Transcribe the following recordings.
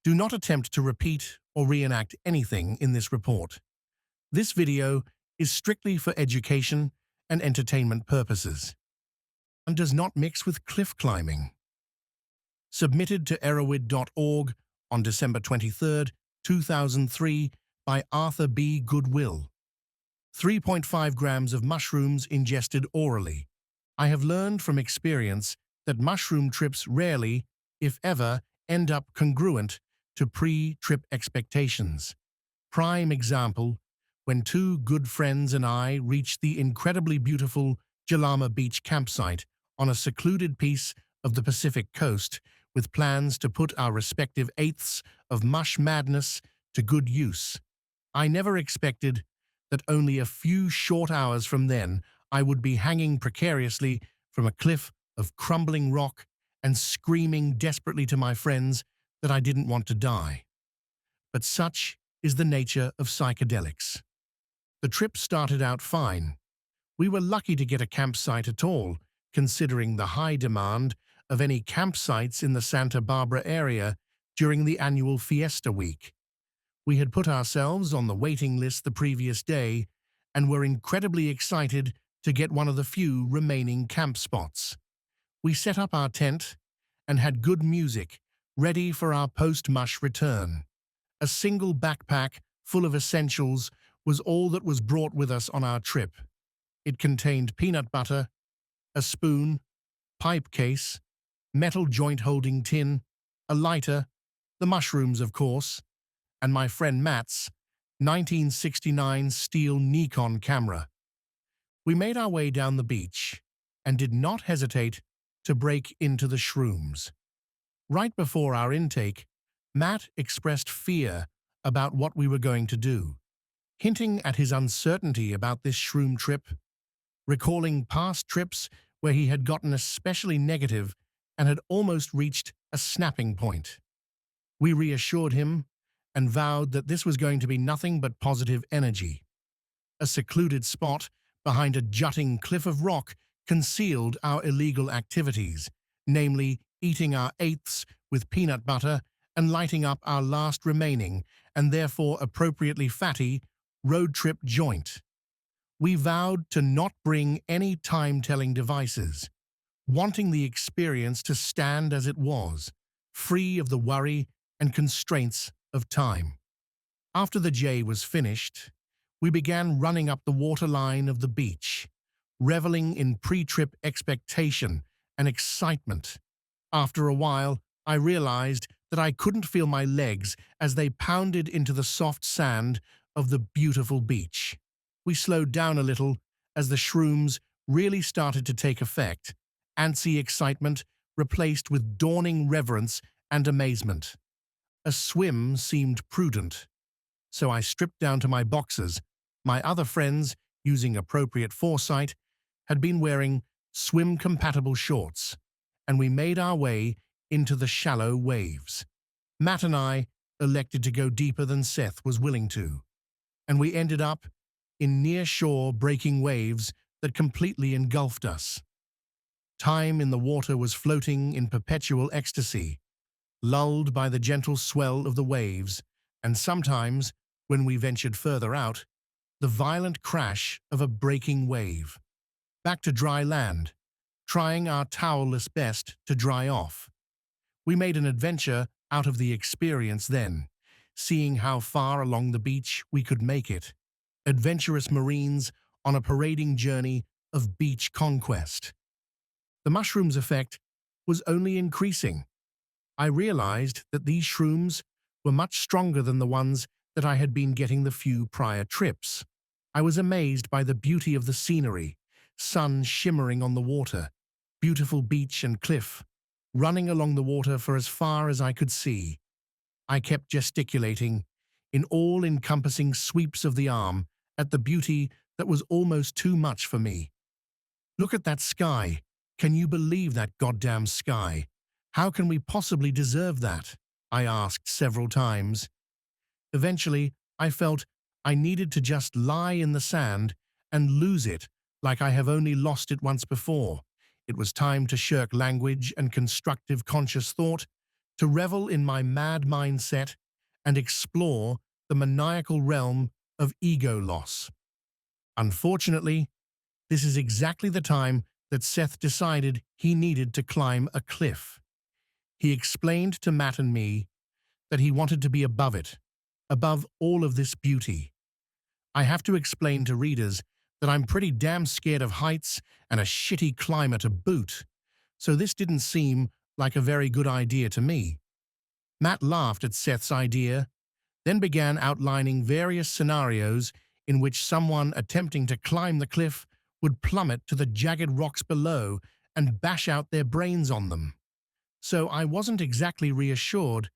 Do not attempt to repeat or reenact anything in this report. This video is strictly for education and entertainment purposes and does not mix with cliff climbing. Submitted to erowid.org on December 23, 2003 by Arthur B. Goodwill. 3.5 grams of mushrooms ingested orally. I have learned from experience that mushroom trips rarely, if ever, end up congruent to pre-trip expectations. Prime example, when two good friends and I reached the incredibly beautiful Jalama Beach campsite on a secluded piece of the Pacific coast with plans to put our respective eighths of mush madness to good use. I never expected that only a few short hours from then I would be hanging precariously from a cliff of crumbling rock and screaming desperately to my friends that I didn't want to die. But such is the nature of psychedelics. The trip started out fine. We were lucky to get a campsite at all, considering the high demand of any campsites in the Santa Barbara area during the annual Fiesta Week. We had put ourselves on the waiting list the previous day and were incredibly excited to get one of the few remaining camp spots. We set up our tent and had good music ready for our post-mush return. A single backpack full of essentials was all that was brought with us on our trip. It contained peanut butter, a spoon, pipe case, metal joint-holding tin, a lighter, the mushrooms, of course, and my friend Matt's 1969 steel Nikon camera. We made our way down the beach and did not hesitate to break into the shrooms. Right before our intake, Matt expressed fear about what we were going to do, hinting at his uncertainty about this shroom trip, recalling past trips where he had gotten especially negative and had almost reached a snapping point. We reassured him and vowed that this was going to be nothing but positive energy. A secluded spot behind a jutting cliff of rock concealed our illegal activities, namely eating our eighths with peanut butter and lighting up our last remaining, and therefore appropriately fatty, road trip joint. We vowed to not bring any time-telling devices, wanting the experience to stand as it was, free of the worry and constraints of time. After the J was finished, we began running up the waterline of the beach, reveling in pre-trip expectation and excitement. After a while, I realized that I couldn't feel my legs as they pounded into the soft sand of the beautiful beach. We slowed down a little as the shrooms really started to take effect, antsy excitement replaced with dawning reverence and amazement. A swim seemed prudent, so I stripped down to my boxers. My other friends, using appropriate foresight, had been wearing swim-compatible shorts, and we made our way into the shallow waves. Matt and I elected to go deeper than Seth was willing to, and we ended up in near-shore breaking waves that completely engulfed us. Time in the water was floating in perpetual ecstasy, lulled by the gentle swell of the waves, and sometimes, when we ventured further out, the violent crash of a breaking wave. Back to dry land, trying our towelless best to dry off. We made an adventure out of the experience then, seeing how far along the beach we could make it. Adventurous Marines on a parading journey of beach conquest. The mushrooms effect was only increasing. I realized that these shrooms were much stronger than the ones that I had been getting the few prior trips. I was amazed by the beauty of the scenery, sun shimmering on the water, beautiful beach and cliff, running along the water for as far as I could see. I kept gesticulating, in all-encompassing sweeps of the arm, at the beauty that was almost too much for me. Look at that sky. Can you believe that goddamn sky? How can we possibly deserve that? I asked several times. Eventually, I felt I needed to just lie in the sand and lose it like I have only lost it once before. It was time to shirk language and constructive conscious thought to revel in my mad mindset and explore the maniacal realm of ego loss. Unfortunately, this is exactly the time that Seth decided he needed to climb a cliff. He explained to Matt and me that he wanted to be above it, above all of this beauty. I have to explain to readers that I'm pretty damn scared of heights and a shitty climber to boot, so this didn't seem like a very good idea to me. Matt laughed at Seth's idea, then began outlining various scenarios in which someone attempting to climb the cliff would plummet to the jagged rocks below and bash out their brains on them. So I wasn't exactly reassured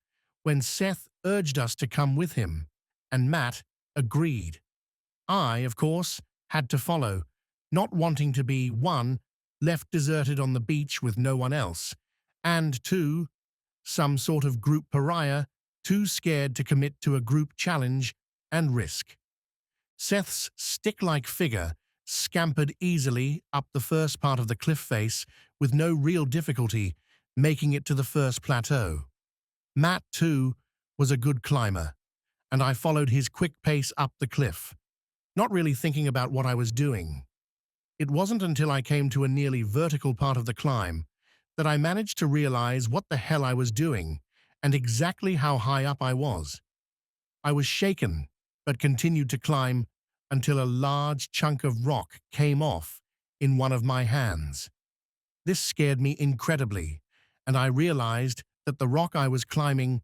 when Seth urged us to come with him, and Matt agreed. I, of course, had to follow, not wanting to be, 1, left deserted on the beach with no one else, and 2, some sort of group pariah, too scared to commit to a group challenge and risk. Seth's stick-like figure scampered easily up the first part of the cliff face with no real difficulty, making it to the first plateau. Matt, too, was a good climber, and I followed his quick pace up the cliff, not really thinking about what I was doing. It wasn't until I came to a nearly vertical part of the climb that I managed to realize what the hell I was doing and exactly how high up I was. I was shaken, but continued to climb until a large chunk of rock came off in one of my hands. This scared me incredibly, and I realized that the rock I was climbing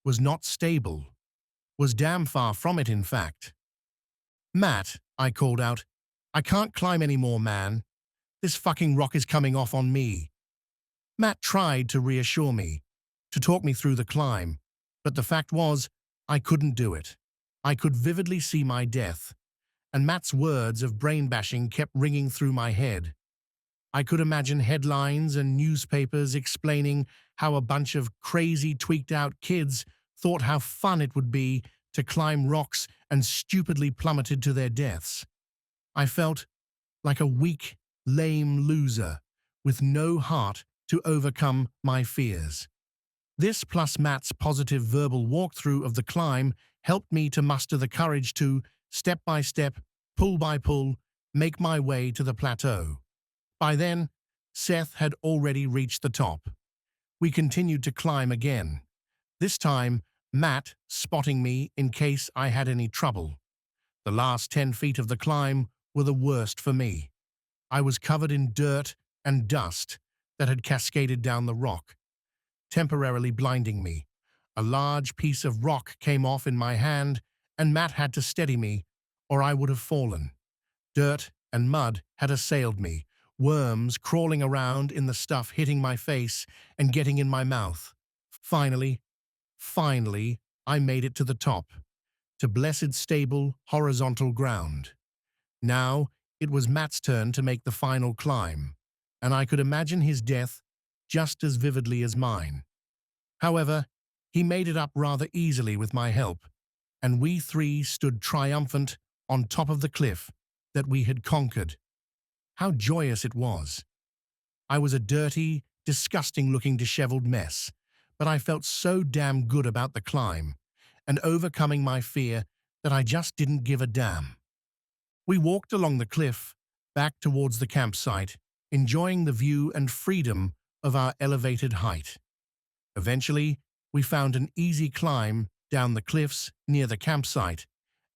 was not stable, was damn far from it, in fact. "Matt," I called out, "I can't climb anymore, man. This fucking rock is coming off on me." Matt tried to reassure me, to talk me through the climb, but the fact was, I couldn't do it. I could vividly see my death, and Matt's words of brain-bashing kept ringing through my head. I could imagine headlines and newspapers explaining how a bunch of crazy, tweaked-out kids thought how fun it would be to climb rocks and stupidly plummeted to their deaths. I felt like a weak, lame loser with no heart to overcome my fears. This plus Matt's positive verbal walkthrough of the climb helped me to muster the courage to, step by step, pull by pull, make my way to the plateau. By then, Seth had already reached the top. We continued to climb again, this time Matt spotting me in case I had any trouble. The last 10 feet of the climb were the worst for me. I was covered in dirt and dust that had cascaded down the rock, temporarily blinding me. A large piece of rock came off in my hand, and Matt had to steady me, or I would have fallen. Dirt and mud had assailed me, worms crawling around in the stuff hitting my face and getting in my mouth. Finally, I made it to the top, to blessed stable, horizontal ground. Now, it was Matt's turn to make the final climb, and I could imagine his death just as vividly as mine. However, he made it up rather easily with my help, and we 3 stood triumphant on top of the cliff that we had conquered. How joyous it was! I was a dirty, disgusting-looking disheveled mess, but I felt so damn good about the climb and overcoming my fear that I just didn't give a damn. We walked along the cliff, back towards the campsite, enjoying the view and freedom of our elevated height. Eventually, we found an easy climb down the cliffs near the campsite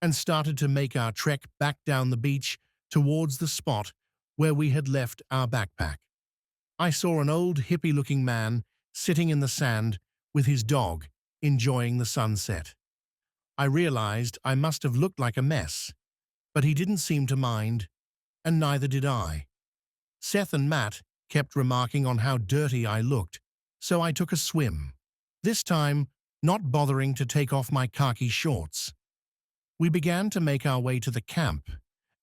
and started to make our trek back down the beach towards the spot where we had left our backpack. I saw an old hippie-looking man sitting in the sand with his dog, enjoying the sunset. I realized I must have looked like a mess, but he didn't seem to mind, and neither did I. Seth and Matt kept remarking on how dirty I looked, so I took a swim, this time not bothering to take off my khaki shorts. We began to make our way to the camp,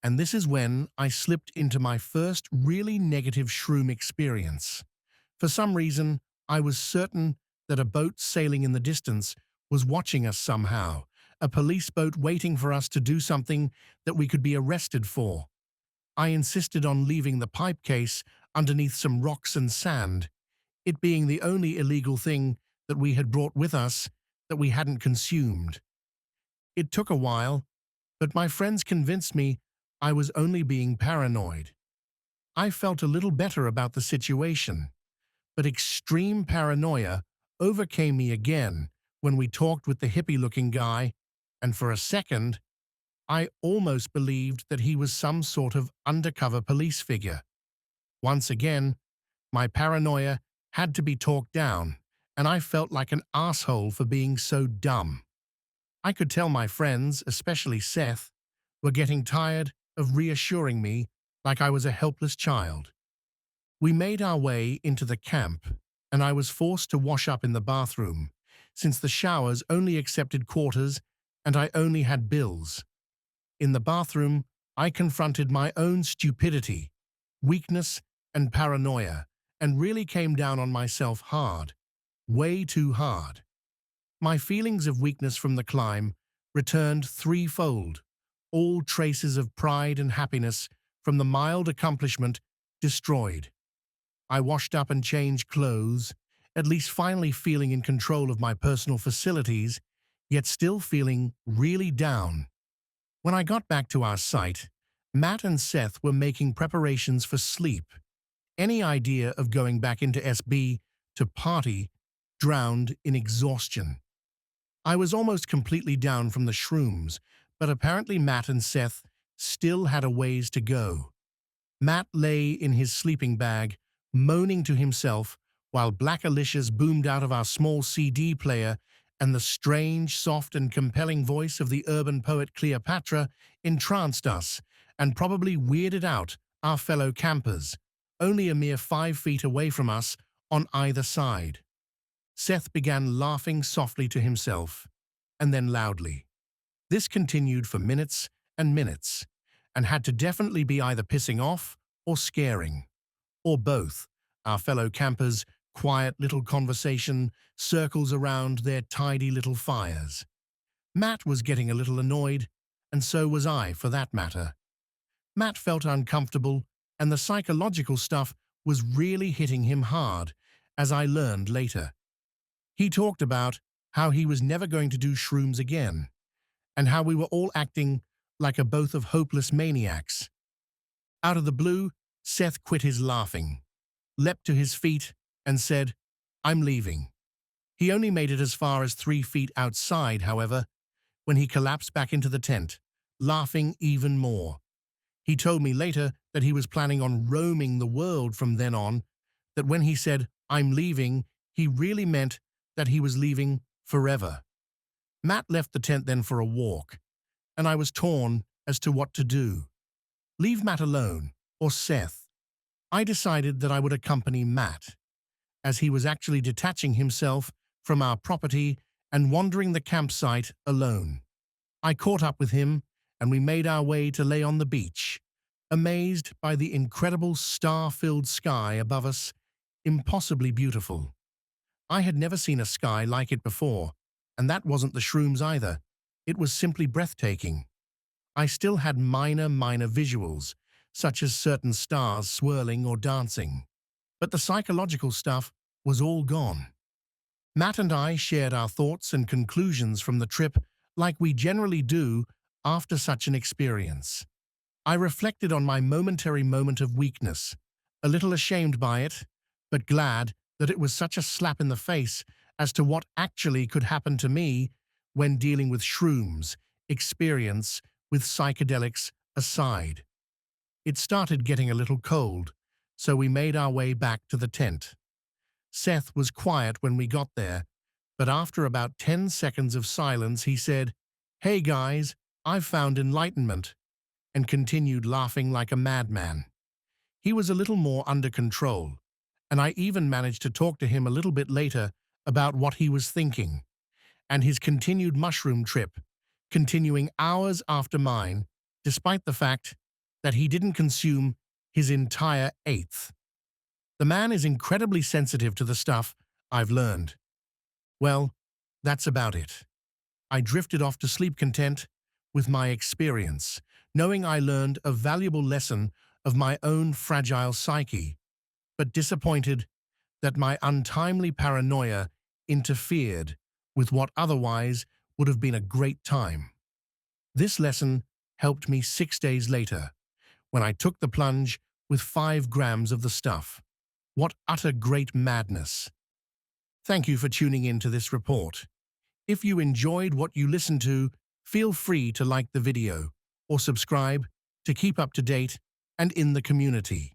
and this is when I slipped into my first really negative shroom experience. For some reason, I was certain that a boat sailing in the distance was watching us somehow, a police boat waiting for us to do something that we could be arrested for. I insisted on leaving the pipe case underneath some rocks and sand, it being the only illegal thing that we had brought with us that we hadn't consumed. It took a while, but my friends convinced me I was only being paranoid. I felt a little better about the situation, but extreme paranoia overcame me again when we talked with the hippie-looking guy, and for a second, I almost believed that he was some sort of undercover police figure. Once again, my paranoia had to be talked down, and I felt like an asshole for being so dumb. I could tell my friends, especially Seth, were getting tired of reassuring me like I was a helpless child. We made our way into the camp, and I was forced to wash up in the bathroom, since the showers only accepted quarters and I only had bills. In the bathroom, I confronted my own stupidity, weakness, and paranoia, and really came down on myself hard, way too hard. My feelings of weakness from the climb returned threefold, all traces of pride and happiness from the mild accomplishment destroyed. I washed up and changed clothes, at least finally feeling in control of my personal facilities, yet still feeling really down. When I got back to our site, Matt and Seth were making preparations for sleep. Any idea of going back into SB to party drowned in exhaustion. I was almost completely down from the shrooms, but apparently Matt and Seth still had a ways to go. Matt lay in his sleeping bag, moaning to himself, while Black Alicia's boomed out of our small CD player, and the strange, soft, and compelling voice of the urban poet Cleopatra entranced us and probably weirded out our fellow campers, only a mere 5 feet away from us on either side. Seth began laughing softly to himself, and then loudly. This continued for minutes and minutes, and had to definitely be either pissing off or scaring, or both. Our fellow campers' quiet little conversation circles around their tidy little fires. Matt was getting a little annoyed, and so was I, for that matter. Matt felt uncomfortable, and the psychological stuff was really hitting him hard, as I learned later. He talked about how he was never going to do shrooms again, and how we were all acting like a both of hopeless maniacs. Out of the blue, Seth quit his laughing, leapt to his feet, and said, "I'm leaving." He only made it as far as 3 feet outside, however, when he collapsed back into the tent, laughing even more. He told me later that he was planning on roaming the world from then on, that when he said, "I'm leaving," he really meant that he was leaving forever. Matt left the tent then for a walk, and I was torn as to what to do. Leave Matt alone, or Seth? I decided that I would accompany Matt, as he was actually detaching himself from our property and wandering the campsite alone. I caught up with him, and we made our way to lay on the beach, amazed by the incredible star-filled sky above us, impossibly beautiful. I had never seen a sky like it before, and that wasn't the shrooms either. It was simply breathtaking. I still had minor visuals, such as certain stars swirling or dancing, but the psychological stuff was all gone. Matt and I shared our thoughts and conclusions from the trip like we generally do after such an experience. I reflected on my momentary moment of weakness, a little ashamed by it, but glad that it was such a slap in the face as to what actually could happen to me when dealing with shrooms, experience with psychedelics aside. It started getting a little cold, so we made our way back to the tent. Seth was quiet when we got there, but after about 10 seconds of silence he said, "Hey guys, I've found enlightenment," and continued laughing like a madman. He was a little more under control, and I even managed to talk to him a little bit later about what he was thinking, and his continued mushroom trip, continuing hours after mine, despite the fact that he didn't consume his entire eighth. The man is incredibly sensitive to the stuff, I've learned. Well, that's about it. I drifted off to sleep content with my experience, knowing I learned a valuable lesson of my own fragile psyche, but disappointed that my untimely paranoia interfered with what otherwise would have been a great time. This lesson helped me 6 days later, when I took the plunge with 5 grams of the stuff. What utter great madness! Thank you for tuning in to this report. If you enjoyed what you listened to, feel free to like the video or subscribe to keep up to date and in the community.